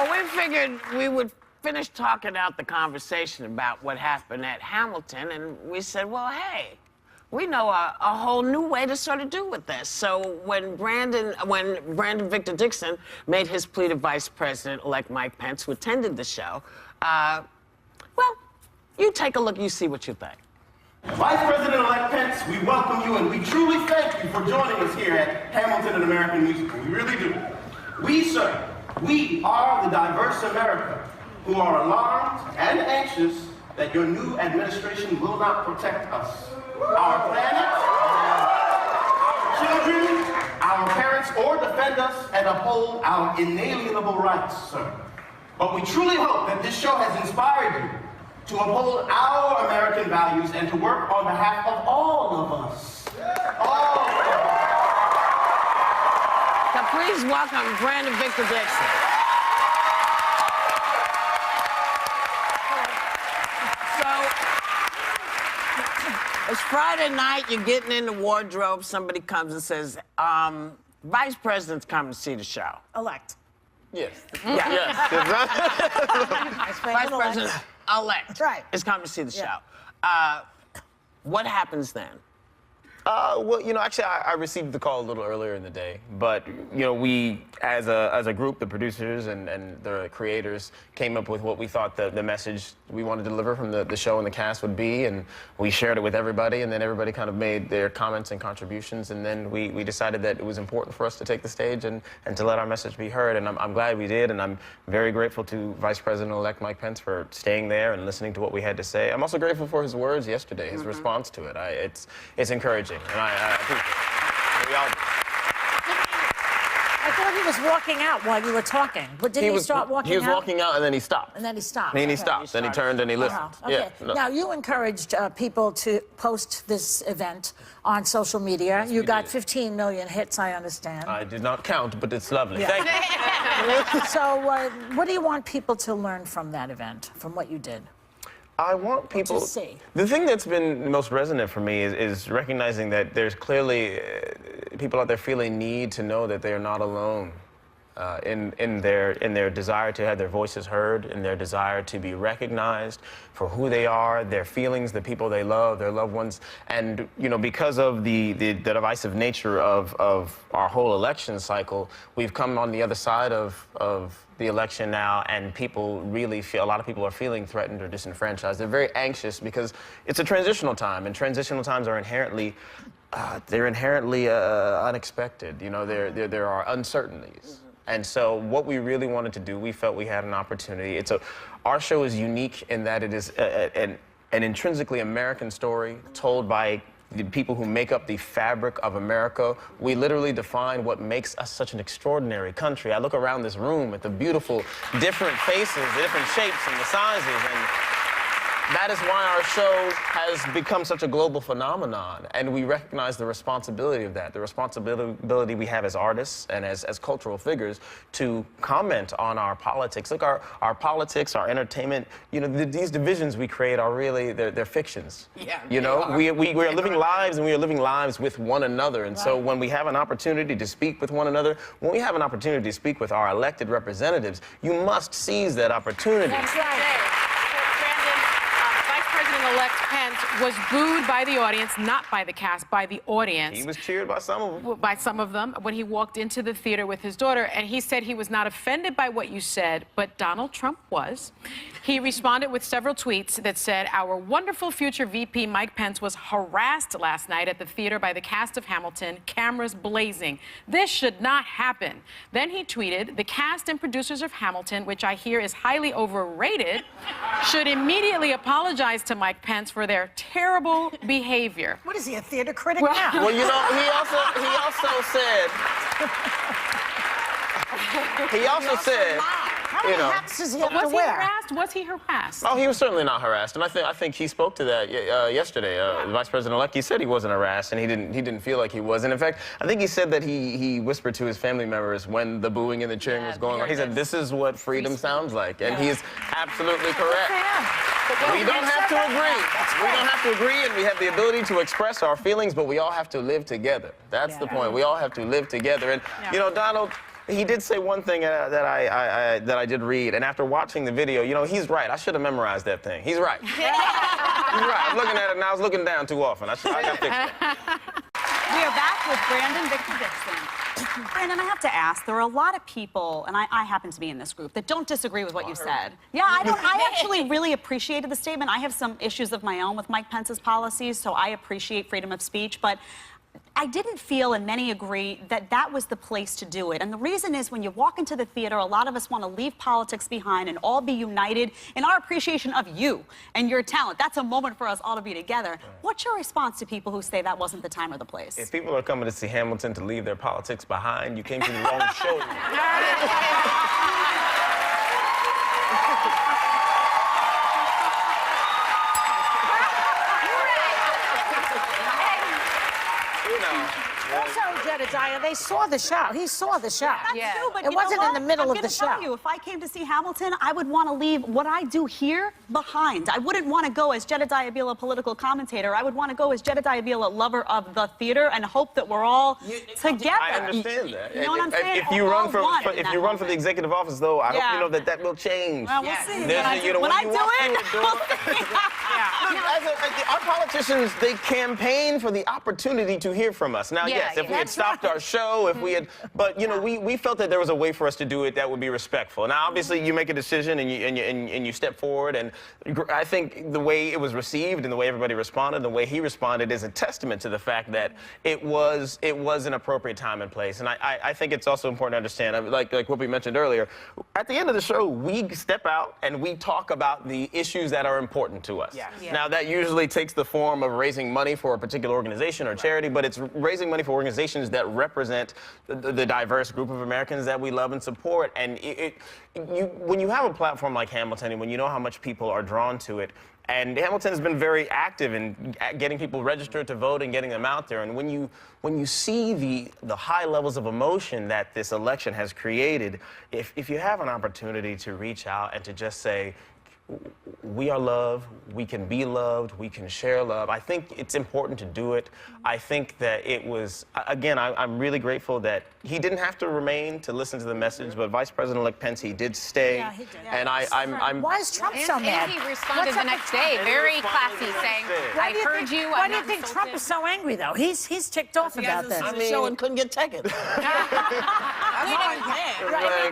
Well, we figured we would finish talking out the conversation about what happened at Hamilton, and we said, well, hey, we know a whole new way to sort of do with this. So when Brandon Victor Dixon made his plea to Vice President-elect Mike Pence, who attended the show, well, you take a look, you see what you think. Vice President-elect Pence, we welcome you and we truly thank you for joining us here at Hamilton, an American Musical. We really do. We, sir, we are the diverse America who are alarmed and anxious that your new administration will not protect us, our planet, our children, our parents, or defend us and uphold our inalienable rights, sir. But we truly hope that this show has inspired you to uphold our American values and to work on behalf of all of us. All of us. So please welcome Brandon Victor Dixon. It's Friday night, you're getting in the wardrobe, somebody comes and says, Vice President's coming to see the show. Elect. Yes. Yeah. Yes. Vice President-elect right. is coming to see the show. What happens then? Well, you know, actually, I received the call a little earlier in the day, but, you know, we, as a group, the producers and the creators, came up with what we thought the message we wanted to deliver from the show and the cast would be, and we shared it with everybody, and then everybody kind of made their comments and contributions, and then we decided that it was important for us to take the stage and to let our message be heard, and I'm glad we did, and I'm very grateful to Vice President-elect Mike Pence for staying there and listening to what we had to say. I'm also grateful for his words yesterday, his response to it. It's encouraging. And I appreciate it. We all do. I thought he was walking out while you were talking, but didn't he start walking out? He was walking out and then he stopped. And then he stopped. And then he stopped. Then he turned and he listened. Okay. Yeah, no. Now, you encouraged people to post this event on social media. Yes, you got did. 15 million hits, I understand. I did not count, but it's lovely. Yeah. Thank you. So what do you want people to learn from that event, from what you did? I want people. The thing that's been most resonant for me is recognizing that there's clearly people out there feeling need to know that they are not alone in their desire to have their voices heard, in their desire to be recognized for who they are, their feelings, the people they love, their loved ones, and you know, because of the divisive nature of our whole election cycle, we've come on the other side of the election now, and people really feel, a lot of people are feeling threatened or disenfranchised. They're very anxious because it's a transitional time, and transitional times are inherently, unexpected. You know, there are uncertainties. And so what we really wanted to do, we felt we had an opportunity. Our show is unique in that it is an intrinsically American story told by the people who make up the fabric of America. We literally define what makes us such an extraordinary country. I look around this room at the beautiful different faces, the different shapes and the sizes, and that is why our show has become such a global phenomenon, and we recognize the responsibility of that, the responsibility we have as artists and as cultural figures to comment on our politics. Look, our politics, our entertainment, you know, these divisions we create are really, they're fictions. Yeah, you know, we are living lives, and we are living lives with one another, and so when we have an opportunity to speak with one another, when we have an opportunity to speak with our elected representatives, you must seize that opportunity. That's right. Elect Pence was booed by the audience, not by the cast, by the audience. He was cheered by some of them. By some of them, when he walked into the theater with his daughter, and he said he was not offended by what you said, but Donald Trump was. He responded with several tweets that said, our wonderful future VP Mike Pence was harassed last night at the theater by the cast of Hamilton, cameras blazing. This should not happen. Then he tweeted, the cast and producers of Hamilton, which I hear is highly overrated, should immediately apologize to Mike Pence for their terrible behavior. What is he, a theater critic now? Well, you know, he also said, How many hats does he have to wear? Was he harassed? Was he harassed? Oh, he was certainly not harassed, and I think he spoke to that yesterday. The Vice President-elect, he said he wasn't harassed, and he didn't feel like he was. And in fact, I think he said that he whispered to his family members when the booing and the cheering was going on. He said, "This is what freedom sounds like," and he's absolutely correct. We don't have to agree. We don't have to agree, and we have the ability to express our feelings, but we all have to live together. That's the point. We all have to live together. And you know, Donald, he did say one thing that I did read, and after watching the video, you know, he's right. I should have memorized that thing. He's right. He's right. I was looking at it and I was looking down too often. I got to fix that. We are back with Brandon Victor Dixon. Brandon, I have to ask, there are a lot of people, and I happen to be in this group, that don't disagree with what you said. Yeah, I actually really appreciated the statement. I have some issues of my own with Mike Pence's policies, so I appreciate freedom of speech, but I didn't feel, and many agree, that that was the place to do it. And the reason is when you walk into the theater, a lot of us want to leave politics behind and all be united in our appreciation of you and your talent. That's a moment for us all to be together. What's your response to people who say that wasn't the time or the place? If people are coming to see Hamilton to leave their politics behind, you came to the wrong show. Jedediah, they saw the show. He saw the show. That's true, but it wasn't in the middle of the show. I'm gonna tell you, if I came to see Hamilton, I would want to leave what I do here behind. I wouldn't want to go as Jedediah Beale, a political commentator. I would want to go as Jedediah Beale, a lover of the theater, and hope that we're all together. I understand that. You know what I'm saying? If you run for the executive office, though, I hope you know that that will change. Well, we'll see. When I do it, our politicians, they campaign for the opportunity to hear from us. Now, yes, if we had stopped our show, if we had, but you know, we felt that there was a way for us to do it that would be respectful. Now, obviously, you make a decision and you step forward, and I think the way it was received and the way everybody responded, the way he responded, is a testament to the fact that it was an appropriate time and place. And I think it's also important to understand, like what we mentioned earlier, at the end of the show, we step out and we talk about the issues that are important to us. Now, that usually takes the form of raising money for a particular organization or charity, but it's raising money for organizations that represent the diverse group of Americans that we love and support. And when you have a platform like Hamilton, and when you know how much people are drawn to it, and Hamilton has been very active in getting people registered to vote and getting them out there. And when you see the high levels of emotion that this election has created, if you have an opportunity to reach out and to just say, we are loved, we can be loved, we can share love, I think it's important to do it. I think that it was, again, I'm really grateful that he didn't have to remain to listen to the message, but Vice President-elect Pence, he did stay. Yeah, he did. And I'm Why is Trump so mad? And he responded the next day, very classy, saying, I heard you, Why I'm do you not think insulted. Trump is so angry, though? He's ticked off about this. I mean, show and couldn't get tickets. Right.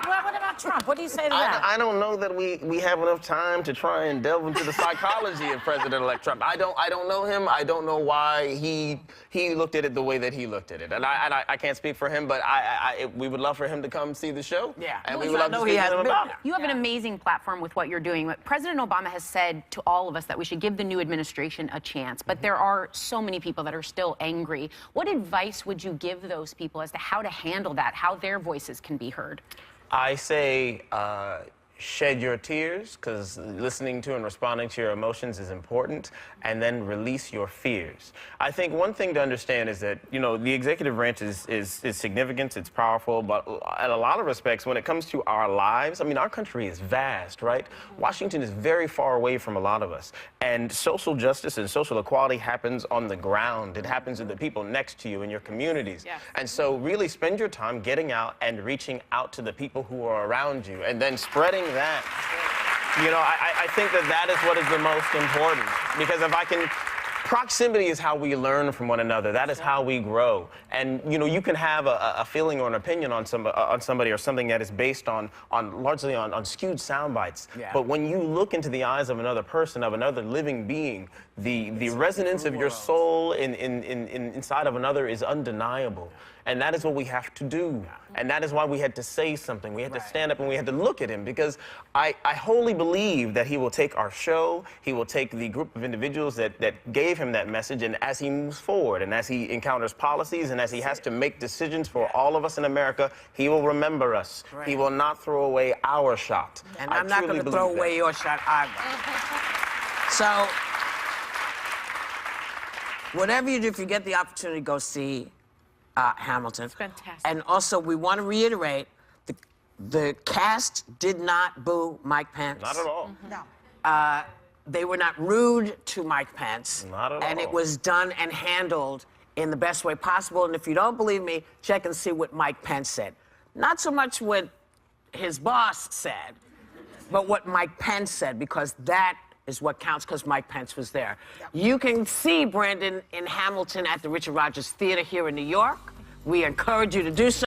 Well, what about Trump? What do you say to that? I don't know that we have enough time to try and delve into the psychology of President-elect Trump. I don't know him. I don't know why he looked at it the way that he looked at it. And I can't speak for him, but we would love for him to come see the show. Yeah. And we would love to speak to him about it. You have an amazing platform with what you're doing. President Obama has said to all of us that we should give the new administration a chance, but there are so many people that are still angry. What advice would you give those people as to how to handle that, how their voices can be heard? I say shed your tears, because listening to and responding to your emotions is important, and then release your fears. I think one thing to understand is that, you know, the executive branch is significant, it's powerful, but in a lot of respects, when it comes to our lives, I mean, our country is vast, right? Washington is very far away from a lot of us, and social justice and social equality happens on the ground. It happens with the people next to you in your communities. Yes. And so really spend your time getting out and reaching out to the people who are around you, and then spreading that. You know, I think that is what is the most important, because if I can, proximity is how we learn from one another. That is how we grow. And you know, you can have a feeling or an opinion on somebody or something that is based largely on skewed sound bites. Yeah. But when you look into the eyes of another person, of another living being, the resonance of your soul inside of another is undeniable. And that is what we have to do. And that is why we had to say something. We had to stand up and we had to look at him, because I wholly believe that he will take our show, he will take the group of individuals that gave him that message, and as he moves forward and as he encounters policies and as he has to make decisions for all of us in America, he will remember us. Right. He will not throw away our shot. And I'm not going to throw away your shot either. So, whatever you do, if you get the opportunity, go see Hamilton. It's fantastic. And also, we want to reiterate, the cast did not boo Mike Pence. Not at all. No. They were not rude to Mike Pence. Not at And all. it was done and handled in the best way possible. And if you don't believe me, check and see what Mike Pence said. not so much what his boss said, but what Mike Pence said, because that is what counts, because Mike Pence was there. You can see Brandon in Hamilton at the Richard Rodgers Theater here in New York. We encourage you to do so.